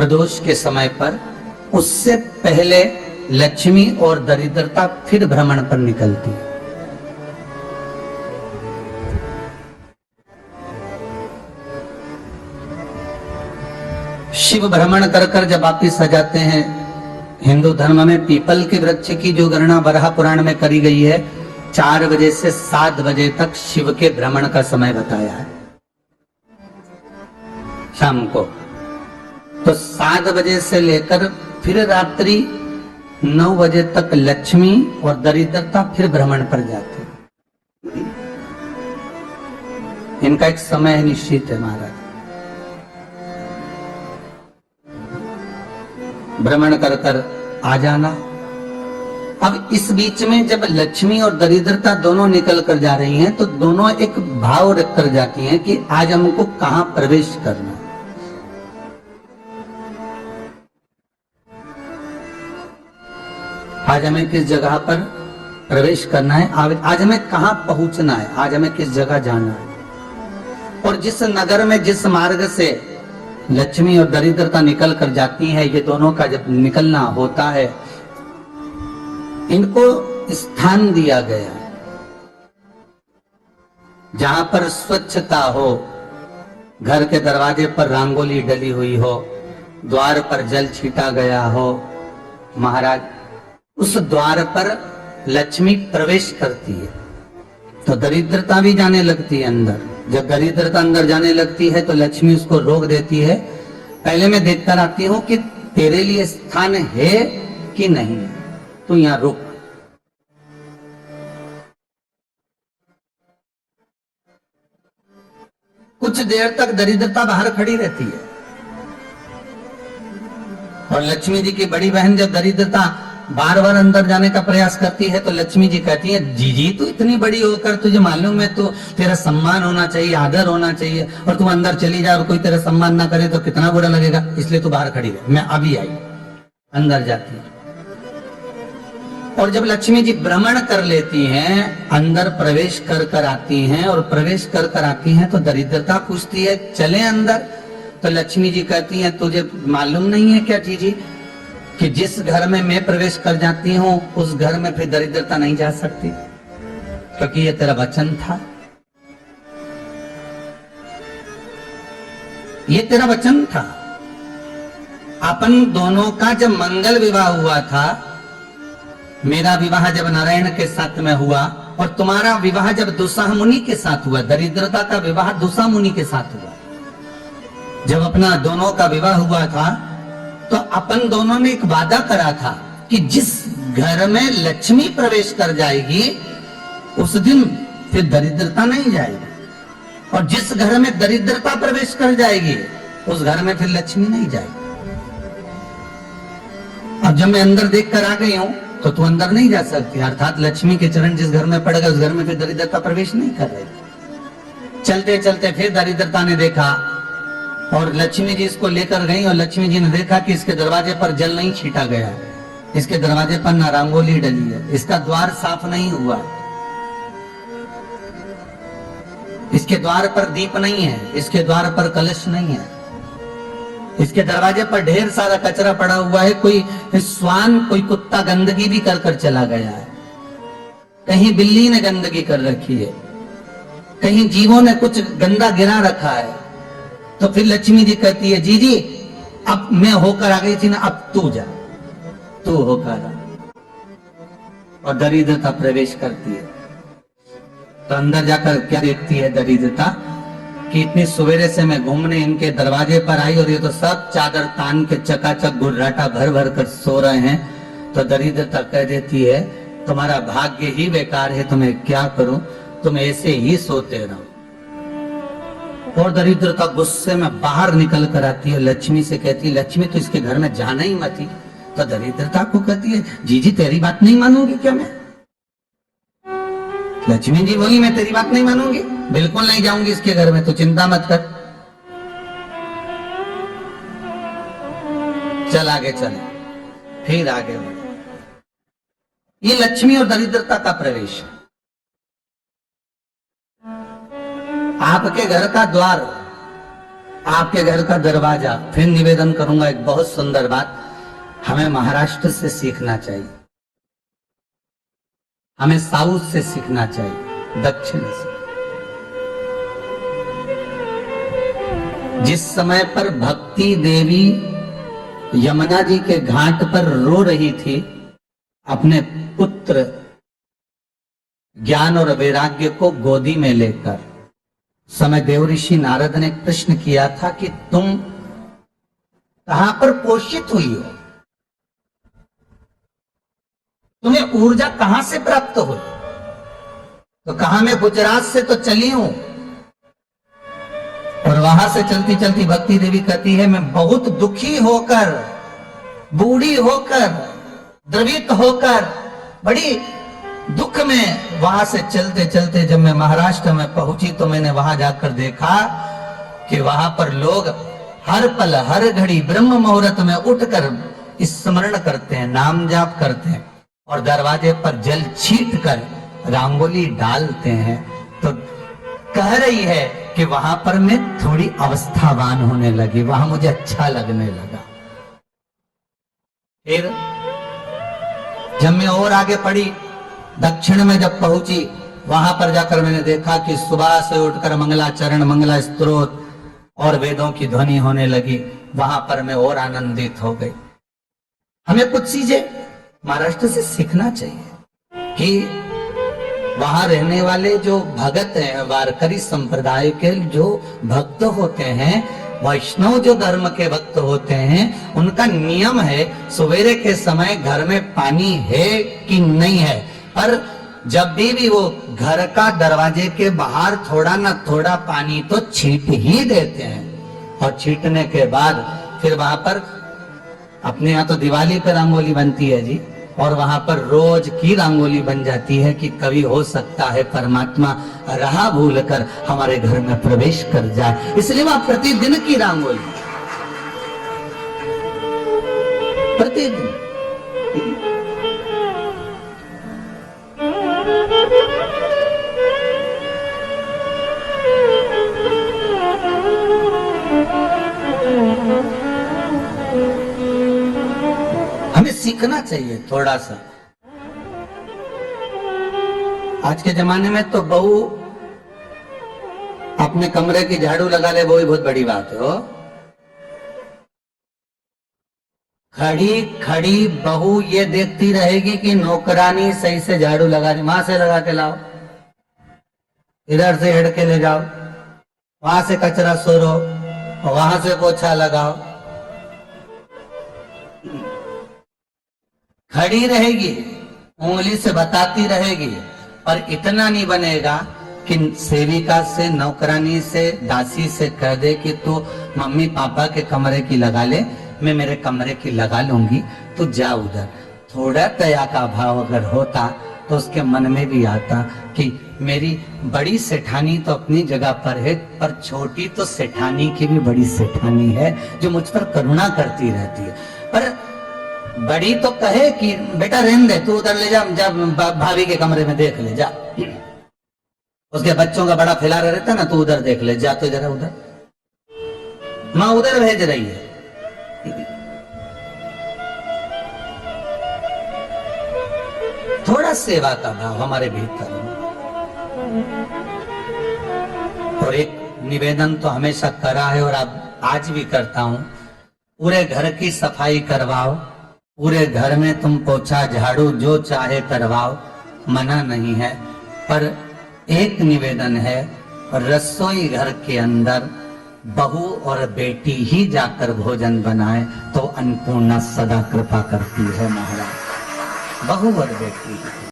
प्रदोष के समय पर, उससे पहले लक्ष्मी और दरिद्रता फिर भ्रमण पर निकलती है। शिव भ्रमण कर कर जब वापिस आ जाते हैं, हिंदू धर्म में पीपल के वृक्ष की जो गणना वराह पुराण में करी गई है, 4 बजे से 7 बजे तक शिव के भ्रमण का समय बताया है शाम को। तो 7 बजे से लेकर फिर रात्रि 9 बजे तक लक्ष्मी और दरिद्रता फिर भ्रमण पर जाती है। इनका एक समय निश्चित है महाराज। भ्रमण कर कर आ जाना। अब इस बीच में जब लक्ष्मी और दरिद्रता दोनों निकल कर जा रही हैं, तो दोनों एक भाव रख कर जाती हैं कि आज हमको कहां प्रवेश करना है। आज हमें किस जगह पर प्रवेश करना है, आज हमें कहां पहुंचना है, आज हमें किस जगह जाना है। और जिस नगर में जिस मार्ग से लक्ष्मी और दरिद्रता निकल कर जाती है, ये दोनों का जब निकलना होता है, इनको स्थान दिया गया है जहां पर स्वच्छता हो, घर के दरवाजे पर रंगोली डली हुई हो, द्वार पर जल छीटा गया हो। महाराज, उस द्वार पर लक्ष्मी प्रवेश करती है तो दरिद्रता भी जाने लगती है अंदर। जब दरिद्रता अंदर जाने लगती है तो लक्ष्मी उसको रोक देती है। पहले मैं देखकर आती हूं कि तेरे लिए स्थान है कि नहीं, तू यहां रुक। कुछ देर तक दरिद्रता बाहर खड़ी रहती है और लक्ष्मी जी की बड़ी बहन जब दरिद्रता बार बार अंदर जाने का प्रयास करती है तो लक्ष्मी जी कहती है, जीजी तू इतनी बड़ी होकर तुझे मालूम है तो तेरा सम्मान होना चाहिए, आदर होना चाहिए, और तू अंदर चली जा और कोई तेरा सम्मान ना करे तो कितना बुरा लगेगा, इसलिए तू बाहर खड़ी रहे। मैं अभी आई। अंदर जाती है और जब लक्ष्मी जी भ्रमण कर लेती हैं, अंदर प्रवेश कर कर आती हैं, और प्रवेश कर कर आती हैं तो दरिद्रता पूछती है चले अंदर। तो लक्ष्मी जी कहती है, तुझे मालूम नहीं है क्या जीजी कि जिस घर में मैं प्रवेश कर जाती हूं उस घर में फिर दरिद्रता नहीं जा सकती, क्योंकि ये तेरा वचन था, ये तेरा वचन था। अपन दोनों का जब मंगल विवाह हुआ था, मेरा विवाह जब नारायण के साथ में हुआ और तुम्हारा विवाह जब दुस्साह मुनि के साथ हुआ, दरिद्रता का विवाह दुस्साह मुनि के साथ हुआ। जब अपना दोनों का विवाह हुआ था तो अपन दोनों ने एक वादा करा था कि जिस घर में लक्ष्मी प्रवेश कर जाएगी उस दिन फिर दरिद्रता नहीं जाएगी, और जिस घर में दरिद्रता प्रवेश कर जाएगी उस घर में फिर लक्ष्मी नहीं जाएगी। अब जब मैं अंदर देख कर आ गई हूं तो तू अंदर नहीं जा सकती, अर्थात लक्ष्मी के चरण जिस घर में पड़ गए उस घर में फिर दरिद्रता प्रवेश नहीं कर रही। चलते चलते फिर दरिद्रता ने देखा और लक्ष्मी जी इसको लेकर गई, और लक्ष्मी जी ने देखा कि इसके दरवाजे पर जल नहीं छीटा गया, इसके दरवाजे पर ना रंगोली डली है, इसका द्वार साफ नहीं हुआ, इसके द्वार पर दीप नहीं है, इसके द्वार पर कलश नहीं है, इसके दरवाजे पर ढेर सारा कचरा पड़ा हुआ है, कोई श्वान कोई कुत्ता गंदगी भी कर कर चला गया है, कहीं बिल्ली ने गंदगी कर रखी है, कहीं जीवों ने कुछ गंदा गिरा रखा है। तो फिर लक्ष्मी जी कहती है, जीजी अब मैं होकर आ गई थी ना, अब तू जा, तू होकर आ। और दरिद्रता प्रवेश करती है तो अंदर जाकर क्या देखती है दरिद्रता कि इतनी सवेरे से मैं घूमने इनके दरवाजे पर आई और ये तो सब चादर तान के चकाचक गुर्राटा भर भर कर सो रहे हैं। तो दरिद्रता कह देती है, तुम्हारा भाग्य ही बेकार है, तुम्हें क्या करूं, तुम ऐसे ही सोते रहो। और दरिद्रता गुस्से में बाहर निकल कर आती है, लक्ष्मी से कहती है, लक्ष्मी तो इसके घर में जाना ही मत। तो दरिद्रता को कहती है, जीजी तेरी बात नहीं मानूंगी क्या मैं? लक्ष्मी जी बोली, मैं तेरी बात नहीं मानूंगी, बिल्कुल नहीं जाऊंगी इसके घर में, तो चिंता मत कर, चल आगे चले। फिर आगे बढ़े। ये लक्ष्मी और दरिद्रता का प्रवेश है। आपके घर का द्वार आपके घर का दरवाजा। फिर निवेदन करूंगा एक बहुत सुंदर बात, हमें महाराष्ट्र से सीखना चाहिए, हमें साउथ से सीखना चाहिए, दक्षिण से। जिस समय पर भक्ति देवी यमुना जी के घाट पर रो रही थी अपने पुत्र ज्ञान और वैराग्य को गोदी में लेकर, समय देवऋषि नारद ने प्रश्न किया था कि तुम कहां पर पोषित हुई हो, तुम्हें ऊर्जा कहां से प्राप्त हुई? तो कहा मैं गुजरात से तो चली हूं। और वहां से चलती चलती भक्ति देवी कहती है मैं बहुत दुखी होकर, बूढ़ी होकर, द्रवित होकर, बड़ी दुख में वहां से चलते चलते जब मैं महाराष्ट्र में पहुंची तो मैंने वहां जाकर देखा कि वहां पर लोग हर पल हर घड़ी ब्रह्म मुहूर्त में उठकर स्मरण करते हैं, नाम जाप करते हैं और दरवाजे पर जल छीट कर रंगोली डालते हैं। तो कह रही है कि वहां पर मैं थोड़ी अवस्थावान होने लगी, वहां मुझे अच्छा लगने लगा। फिर जब मैं और आगे पढ़ी, दक्षिण में जब पहुंची, वहां पर जाकर मैंने देखा कि सुबह से उठकर मंगलाचरण, मंगला स्तोत्र और वेदों की ध्वनि होने लगी। वहां पर मैं और आनंदित हो गई। हमें कुछ चीजें महाराष्ट्र से सीखना चाहिए कि वहां रहने वाले जो भगत हैं, वारकरी संप्रदाय के जो भक्त होते हैं, वैष्णव जो धर्म के भक्त होते हैं, उनका नियम है सवेरे के समय घर में पानी है कि नहीं है, पर जब भी वो घर का दरवाजे के बाहर थोड़ा ना थोड़ा पानी तो छीट ही देते हैं। और छीटने के बाद फिर वहां पर अपने यहाँ तो दिवाली पे रंगोली बनती है जी, और वहां पर रोज की रंगोली बन जाती है कि कभी हो सकता है परमात्मा राह भूल कर हमारे घर में प्रवेश कर जाए, इसलिए वहां प्रतिदिन की रंगोली, प्रतिदिन। हमें सीखना चाहिए थोड़ा सा। आज के जमाने में तो बहू अपने कमरे की झाड़ू लगा ले, वो ही बहुत बड़ी बात है। हो खड़ी खड़ी बहू ये देखती रहेगी कि नौकरानी सही से झाड़ू लगा रही, वहां से लगा के लाओ, इधर से हिड़ के ले जाओ, वहां से कचरा सोरो, वहां से पोछा लगाओ। खड़ी रहेगी, उंगली से बताती रहेगी, पर इतना नहीं बनेगा कि सेविका से, नौकरानी से, दासी से कह दे कि तू मम्मी पापा के कमरे की लगा ले, मैं मेरे कमरे की लगा लूंगी, तू जा उधर। थोड़ा दया का भाव अगर होता तो उसके मन में भी आता कि मेरी बड़ी सेठानी तो अपनी जगह पर है, पर छोटी तो सेठानी की भी बड़ी सेठानी है जो मुझ पर करुणा करती रहती है। पर बड़ी तो कहे कि बेटा रहने दे, तू उधर ले जा, भाभी के कमरे में देख ले जा। उसके बच्चों का बड़ा फैलारा रहता ना, तू उधर देख ले जा, तो जरा उधर माँ उधर भेज रही है। थोड़ा सेवा का भाव हमारे भीतर। और एक निवेदन तो हमेशा करा है और अब आज भी करता हूं, पूरे घर की सफाई करवाओ, पूरे घर में तुम पोछा झाड़ू जो चाहे करवाओ, मना नहीं है। पर एक निवेदन है, रसोई घर के अंदर बहू और बेटी ही जाकर भोजन बनाए तो अन्नपूर्णा सदा कृपा करती है महाराज। बहू और बेटी